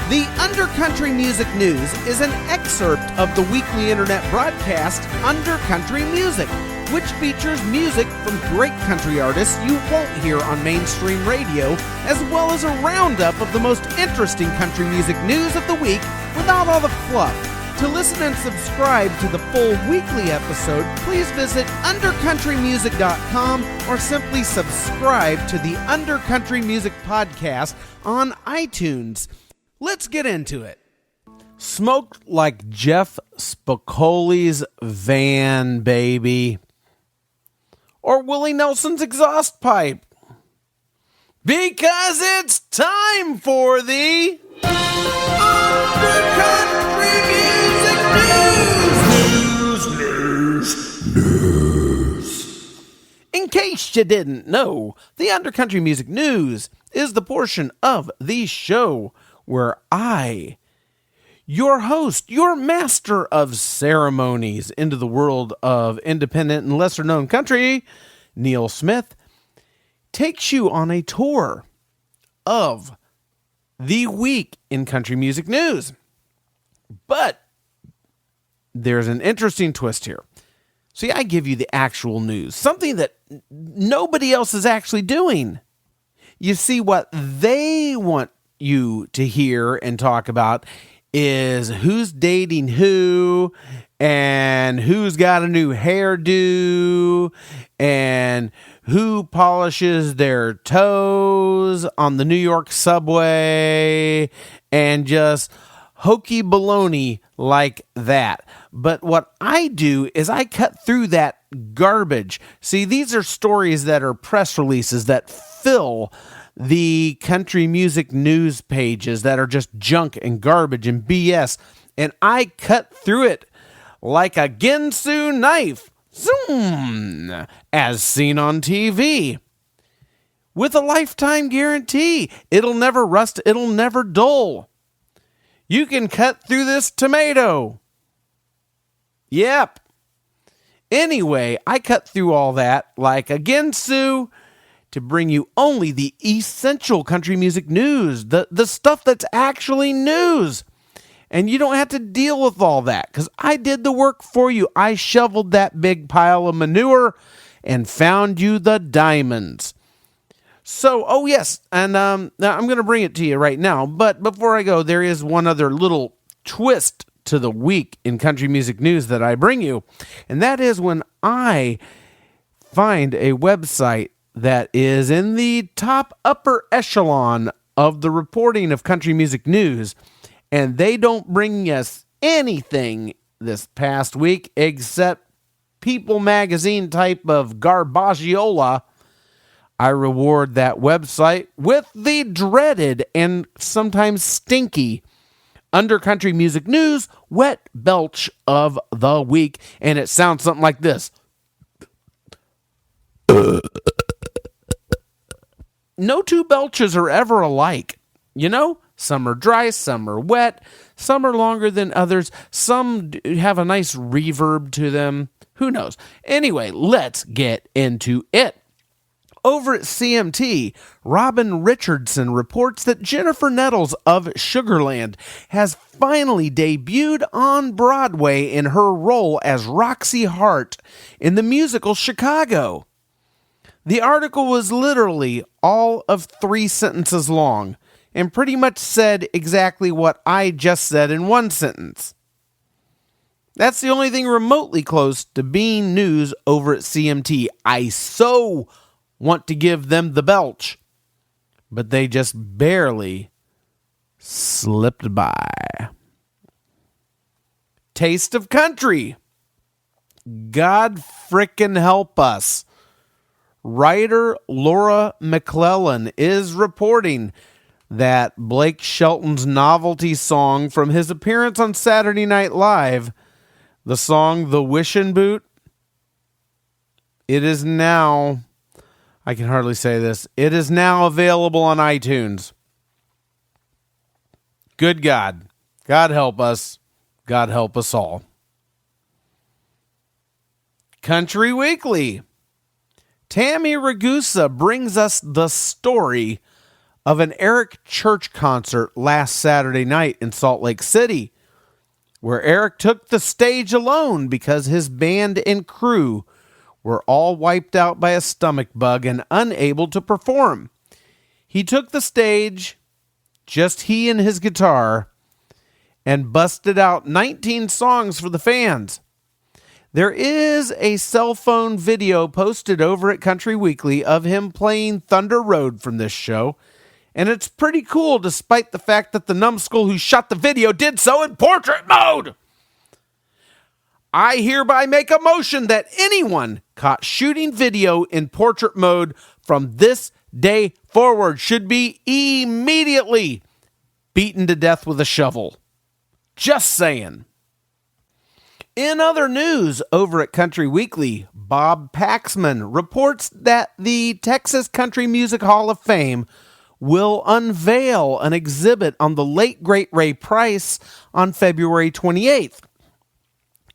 The Undercountry Music News is an excerpt of the weekly internet broadcast Undercountry Music, which features music from great country artists you won't hear on mainstream radio, as well as a roundup of the most interesting country music news of the week without all the fluff. To listen and subscribe to the full weekly episode, please visit undercountrymusic.com or simply subscribe to the Undercountry Music Podcast on iTunes. Let's get into it. Smoked like Jeff Spicoli's van, baby. Or Willie Nelson's exhaust pipe. Because it's time for the Undercountry Music News. In case you didn't know, the Undercountry Music News is the portion of the show where I, your host, your master of ceremonies into the world of independent and lesser-known country, Neil Smith, takes you on a tour of the week in country music news. But there's an interesting twist here. See, I give you the actual news, something that nobody else is actually doing. You see, what they want you to hear and talk about is who's dating who and who's got a new hairdo and who polishes their toes on the New York subway and just hokey baloney like that. But what I do is I cut through that garbage. See, these are stories that are press releases that fill the country music news pages that are just junk and garbage and BS. And I cut through it like a Ginsu knife. Zoom! As seen on TV. With a lifetime guarantee. It'll never rust. It'll never dull. You can cut through this tomato. Yep. Anyway, I cut through all that like a Ginsu to bring you only the essential country music news, the stuff that's actually news. And you don't have to deal with all that because I did the work for you. I shoveled that big pile of manure and found you the diamonds. So, oh yes, and now I'm going to bring it to you right now. But before I go, there is one other little twist to the week in country music news that I bring you. And that is when I find a website that is in the top upper echelon of the reporting of country music news, and they don't bring us anything this past week except People Magazine type of garbagiola. I reward that website with the dreaded and sometimes stinky Undercountry Music News wet belch of the week, and it sounds something like this. No two belches are ever alike. You know, some are dry, some are wet, some are longer than others, some have a nice reverb to them. Who knows? Anyway, let's get into it. Over at CMT, Robin Richardson reports that Jennifer Nettles of Sugarland has finally debuted on Broadway in her role as Roxy Hart in the musical Chicago. The article was literally all of 3 sentences long and pretty much said exactly what I just said in one sentence. That's the only thing remotely close to being news over at CMT. I so want to give them the belch, but they just barely slipped by. Taste of Country. God frickin' help us. Writer Laura McClellan is reporting that Blake Shelton's novelty song from his appearance on Saturday Night Live, the song The Wishin Boot, it is now, I can hardly say this, it is now available on iTunes. Good God. God help us. God help us all. Country Weekly. Tammy Ragusa brings us the story of an Eric Church concert last Saturday night in Salt Lake City, where Eric took the stage alone because his band and crew were all wiped out by a stomach bug and unable to perform. He took the stage, just he and his guitar, and busted out 19 songs for the fans. There is a cell phone video posted over at Country Weekly of him playing Thunder Road from this show, and it's pretty cool despite the fact that the numbskull who shot the video did so in portrait mode. I hereby make a motion that anyone caught shooting video in portrait mode from this day forward should be immediately beaten to death with a shovel. Just saying. In other news, over at Country Weekly, Bob Paxman reports that the Texas Country Music Hall of Fame will unveil an exhibit on the late great Ray Price on February 28th.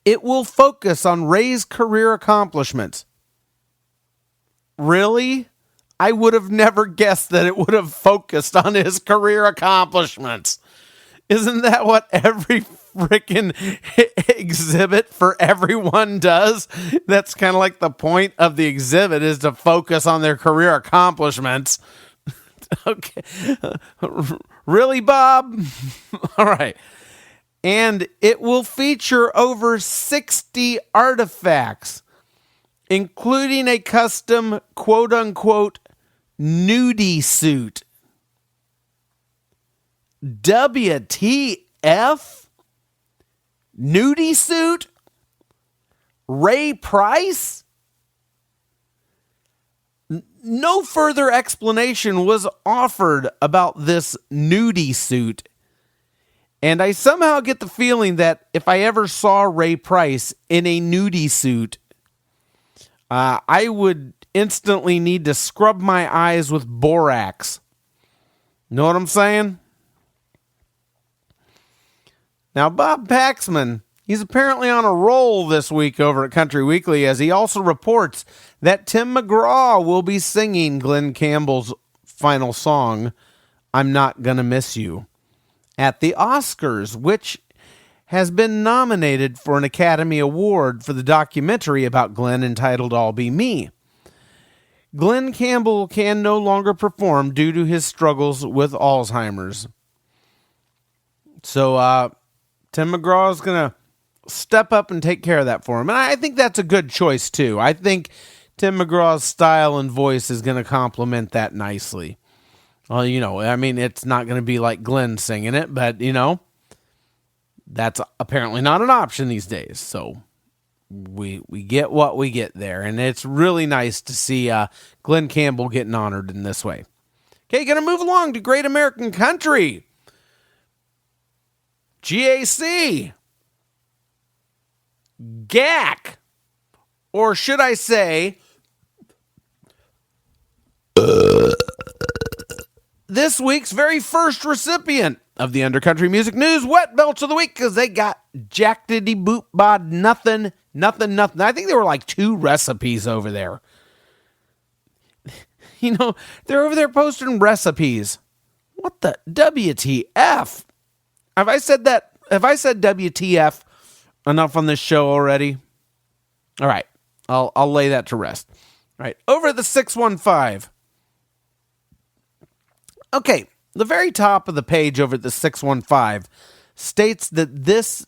It will focus on Ray's career accomplishments. Really? I would have never guessed that it would have focused on his career accomplishments. Isn't that what every freaking exhibit for everyone does? That's kind of like the point of the exhibit, is to focus on their career accomplishments. Okay. Really, Bob? All right. And it will feature over 60 artifacts, including a custom quote-unquote nudie suit. WTF? Nudie suit? Ray Price? No further explanation was offered about this nudie suit. And I somehow get the feeling that if I ever saw Ray Price in a nudie suit, I would instantly need to scrub my eyes with borax. Know what I'm saying? Now, Bob Paxman, he's apparently on a roll this week over at Country Weekly, as he also reports that Tim McGraw will be singing Glen Campbell's final song, I'm Not Gonna Miss You, at the Oscars, which has been nominated for an Academy Award for the documentary about Glen entitled I'll Be Me. Glen Campbell can no longer perform due to his struggles with Alzheimer's. So, Tim McGraw is going to step up and take care of that for him. And I think that's a good choice, too. I think Tim McGraw's style and voice is going to complement that nicely. Well, it's not going to be like Glenn singing it, but, that's apparently not an option these days. So we get what we get there. And it's really nice to see Glen Campbell getting honored in this way. Okay, going to move along to Great American Country. GAC, GAC, or should I say, this week's very first recipient of the Undercountry Music News Wet Belch of the Week, because they got jack-diddy boot bod nothing. I think there were like 2 recipes over there. They're over there posting recipes. What the WTF? Have I said WTF enough on this show already? All right. I'll lay that to rest. All right. Over at the 615. Okay. The very top of the page over at the 615 states that this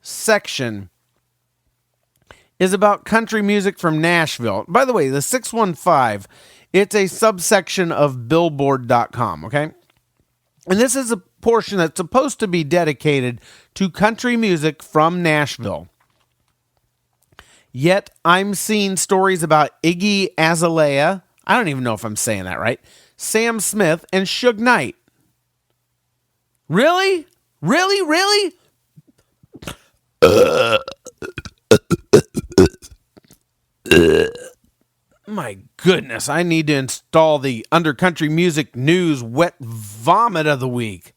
section is about country music from Nashville. By the way, the 615, it's a subsection of Billboard.com, okay? And this is a portion that's supposed to be dedicated to country music from Nashville. Yet I'm seeing stories about Iggy Azalea. I don't even know if I'm saying that right. Sam Smith and Suge Knight. Really? Really? My goodness, I need to install the Undercountry Music News Wet Vomit of the Week.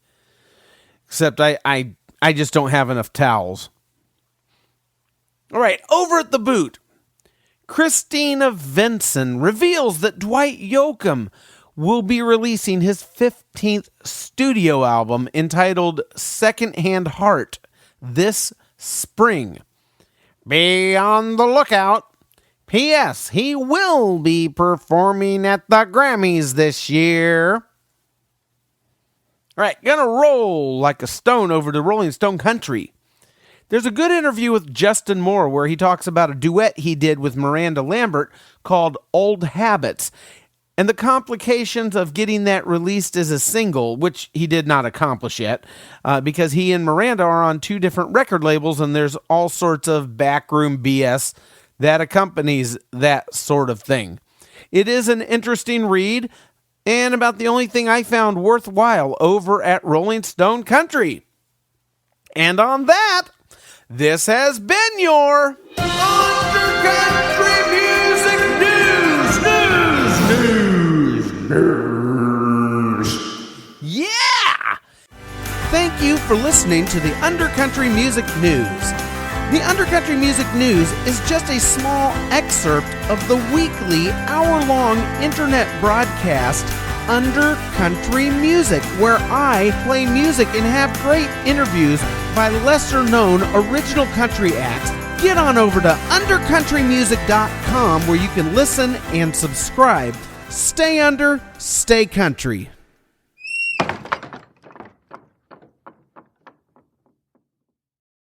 Except I just don't have enough towels. All right, over at the boot, Christina Vinson reveals that Dwight Yoakam will be releasing his 15th studio album entitled Secondhand Heart this spring. Be on the lookout. P.S. He will be performing at the Grammys this year. All right, gonna roll like a stone over to Rolling Stone Country. There's a good interview with Justin Moore where he talks about a duet he did with Miranda Lambert called Old Habits and the complications of getting that released as a single, which he did not accomplish yet, because he and Miranda are on two different record labels and there's all sorts of backroom BS that accompanies that sort of thing. It is an interesting read and about the only thing I found worthwhile over at Rolling Stone Country. And on that, this has been your Undercountry Music News. Yeah! Thank you for listening to the Undercountry Music News. The Undercountry Music News is just a small excerpt of the weekly hour-long internet broadcast Undercountry Music, where I play music and have great interviews by lesser-known original country acts. Get on over to undercountrymusic.com where you can listen and subscribe. Stay under, stay country.